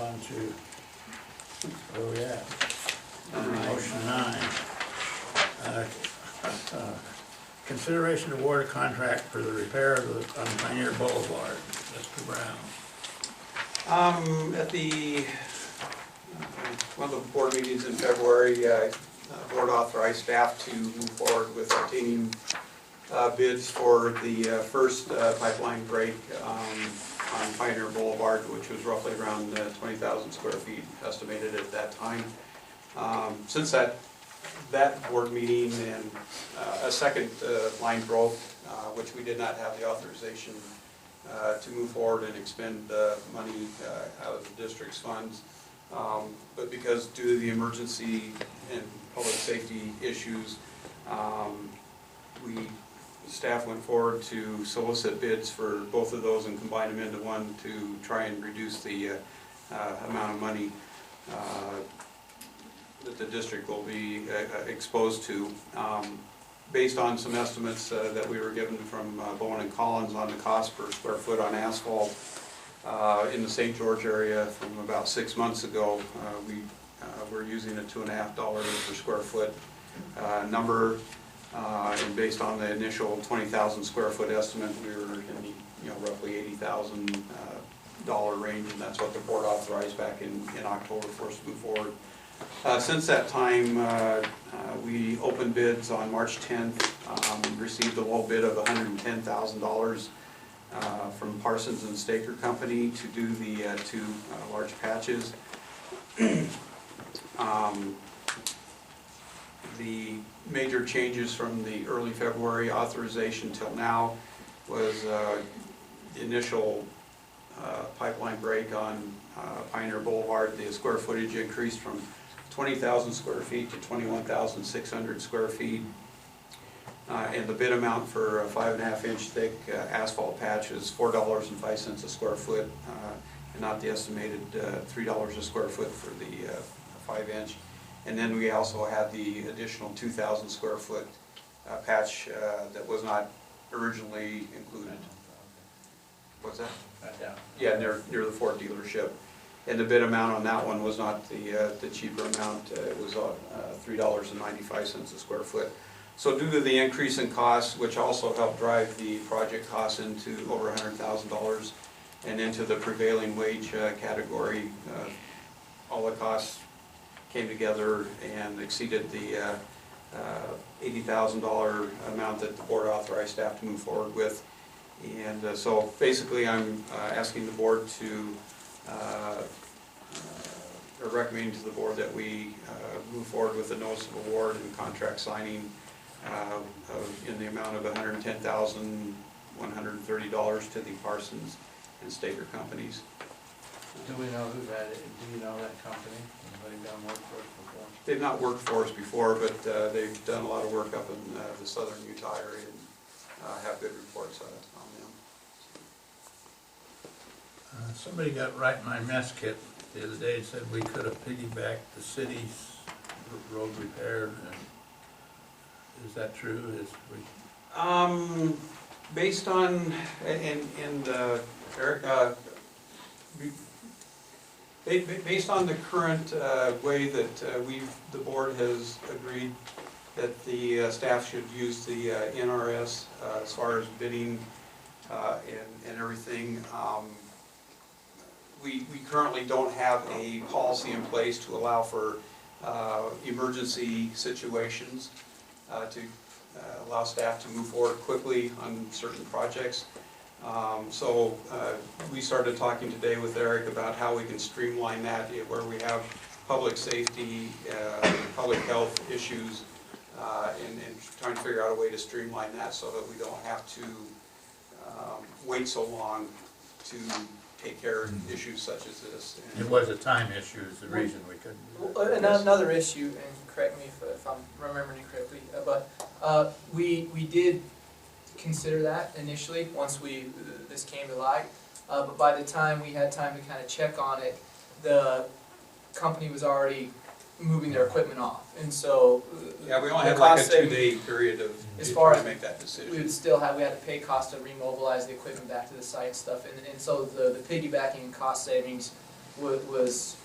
on to, where we at? Motion 9. Consideration to award a contract for the repair of the, on Pioneer Boulevard. Mr. Brown. At the, one of the board meetings in February, board authorized staff to move forward with obtaining bids for the first pipeline break on Pioneer Boulevard, which was roughly around 20,000 square feet estimated at that time. Since that board meeting and a second line broke, which we did not have the authorization to move forward and expend money out of the district's funds. But because due to the emergency and public safety issues, staff went forward to solicit bids for both of those and combine them into one to try and reduce the amount of money that the district will be exposed to. Based on some estimates that we were given from Bowen and Collins on the cost per square foot on asphalt in the St. George area from about 6 months ago, we were using a $2.50 per square foot number, and based on the initial 20,000 square foot estimate, we were in the roughly $80,000 range, and that's what the board authorized back in October for us to move forward. Since that time, we opened bids on March 10th, received a low bid of $110,000 from Parsons and Staker Company to do the two large patches. The major changes from the early February authorization till now was the initial pipeline break on Pioneer Boulevard. The square footage increased from 20,000 square feet to 21,600 square feet. And the bid amount for a 5.5 inch thick asphalt patch is $4.05 a square foot, and not the estimated $3 a square foot for the 5 inch. And then we also had the additional 2,000 square foot patch that was not originally included. What's that? Yeah, near the Ford dealership. And the bid amount on that one was not the cheaper amount. It was $3.95 a square foot. So due to the increase in costs, which also helped drive the project costs into over $100,000 and into the prevailing wage category, all the costs came together and exceeded the $80,000 amount that the board authorized staff to move forward with. And so basically I'm asking the board to recommending to the board that we move forward with the notice of award and contract signing in the amount of $110,130 to the Parsons and Staker companies. Do we know who that is? Do you know that company? Anybody done work for us before? They've not worked for us before, but they've done a lot of work up in the southern Utah area and have good reports on them. Somebody got right in my mess kit the other day and said we could have piggybacked the city's road repair. Is that true? Based on, Eric, based on the current way that the board has agreed that the staff should use the NRS as far as bidding and everything. We currently don't have a policy in place to allow for emergency situations to allow staff to move forward quickly on certain projects. So we started talking today with Eric about how we can streamline that where we have public safety, public health issues, and trying to figure out a way to streamline that so that we don't have to wait so long to take care of issues such as this. And it was a time issue is the reason we couldn't. Another issue, and correct me if I'm remembering it correctly, but we did consider that initially once this came to light, but by the time we had time to kind of check on it, the company was already moving their equipment off, and so yeah, we only had like a 2-day period of trying to make that decision. We had to pay cost to remobilize the equipment back to the site and stuff, and so the piggybacking and cost savings was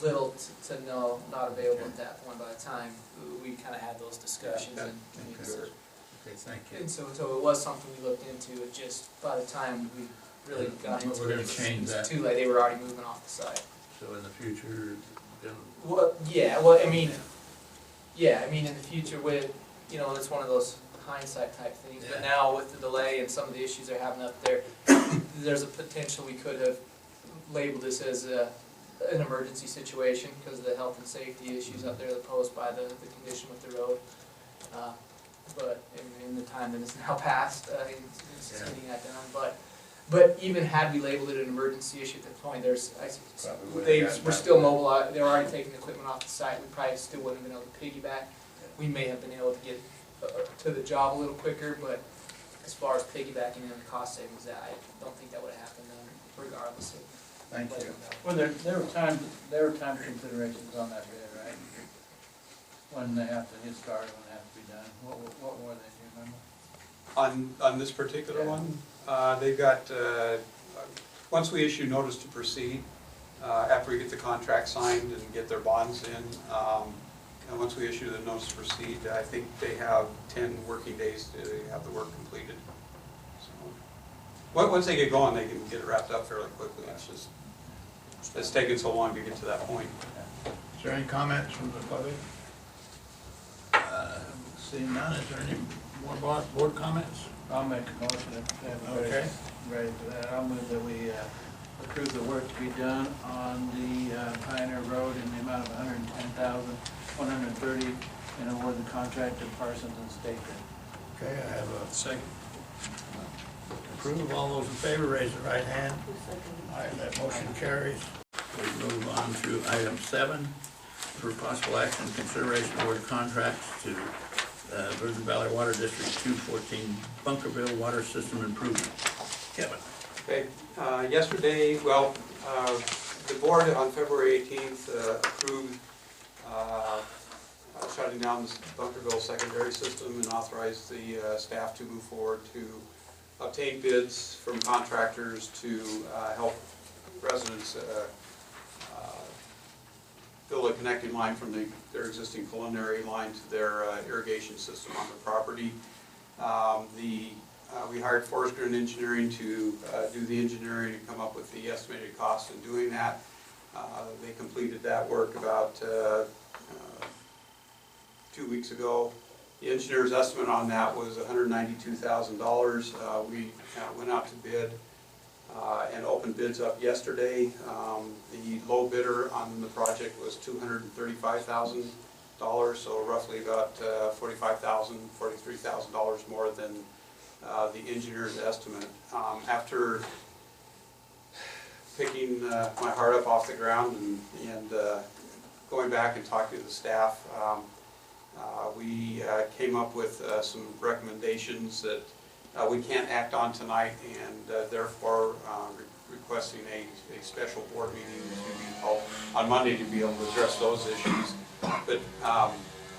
little to no, not available at that point by the time we kind of had those discussions. And Okay, thank you. and so it was something we looked into, it just, by the time we really got into We're it, gonna it change was that. too late, they were already moving off the site. So in the future, then. Well, yeah, well, I mean, in the future with, you know, it's one of those hindsight type things, but Yeah. now with the delay and some of the issues they're having up there, there's a potential we could have labeled this as an emergency situation because of the health and safety issues up there that posed by the condition with the road. But in the time that is now passed, it's getting that done, but even had we labeled it an emergency issue at that point, Probably would've they gotten were back still to it. mobilized, they were already taking equipment off the site, we probably still wouldn't have been able to piggyback. We may have been able to get to the job a little quicker, but as far as piggybacking and the cost savings, I don't think that would have happened regardless of. Thank you. Well, there were time considerations on that bid, right? When they have to get started, when they have to be done, what were they, do you remember? On this particular Yeah. one, they've got, once we issue notice to proceed, after we get the contract signed and get their bonds in, and once we issue the notice to proceed, I think they have 10 working days to have the work completed. So, once they get going, they can get it wrapped up fairly quickly. It's just, it's taken so long to get to that point. Is there any comments from the public? Seeing none, is there any more board comments? I'll make a motion if everybody's Okay. ready for that. I'll move that we approve the work to be done on the Pioneer Road in the amount of $110,130 and award the contract to Parsons and Staker. Okay, I have a second. Approve, all those in favor, raise the right hand. Aye, that motion carries. We move on to item 7, for possible action, consideration award contracts to Virgin Valley Water District 214 Bunkerville Water System Improvement. Kevin. Okay, yesterday, well, the board on February 18th approved shutting down the Bunkerville secondary system and authorized the staff to move forward to obtain bids from contractors to help residents build a connecting line from their existing preliminary line to their irrigation system on the property. We hired Forrester and Engineering to do the engineering and come up with the estimated cost in doing that. They completed that work about 2 weeks ago. The engineer's estimate on that was $192,000. We went out to bid and opened bids up yesterday. The low bidder on the project was $235,000, so roughly about $45,000, $43,000 more than the engineer's estimate. After picking my heart up off the ground and going back and talking to the staff, we came up with some recommendations that we can't act on tonight, and therefore requesting a special board meeting to be held on Monday to be able to address those issues. But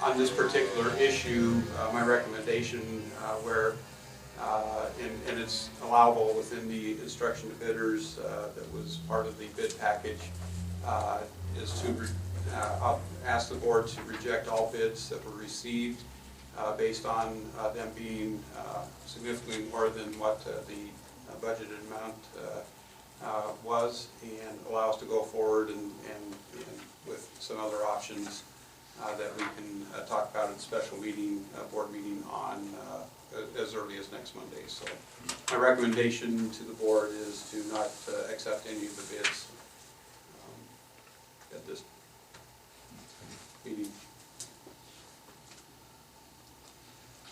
on this particular issue, my recommendation where, and it's allowable within the instruction to bidders that was part of the bid package, is to ask the board to reject all bids that were received based on them being significantly more than what the budgeted amount was, and allow us to go forward and with some other options that we can talk about at a special meeting, board meeting on as early as next Monday. So my recommendation to the board is to not accept any of the bids at this meeting.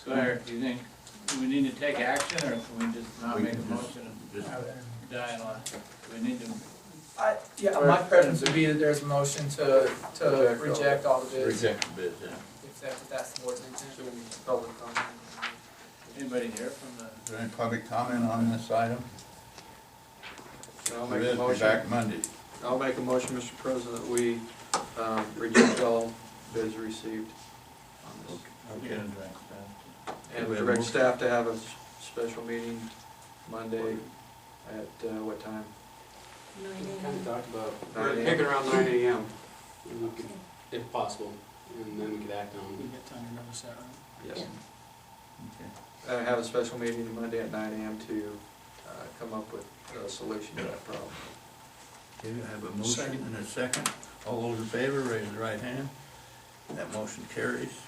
So Eric, do you think, do we need to take action, or can we just not make a motion and Just- die on it? Do we need to? Yeah, my preference would be that there's a motion to reject all the bids, Reject the bids, yeah. if that's the board's intention. Anybody here from the? Is there any public comment on this item? I'll There make a is, be motion. back Monday. I'll make a motion, Mr. President, we reject all bids received on this. Okay. And we have a direct motion. staff to have a special meeting Monday at what time? We kind of talked about, We're 9 picking a.m. around 9 AM. and we could, if possible, and then we could act on it. get time to notice that, right? Yes. Okay. Have a special meeting Monday at 9 a.m. to come up with a solution to that problem. Okay, I have a motion Second. and a second. All those in favor, raise the right hand. That motion carries.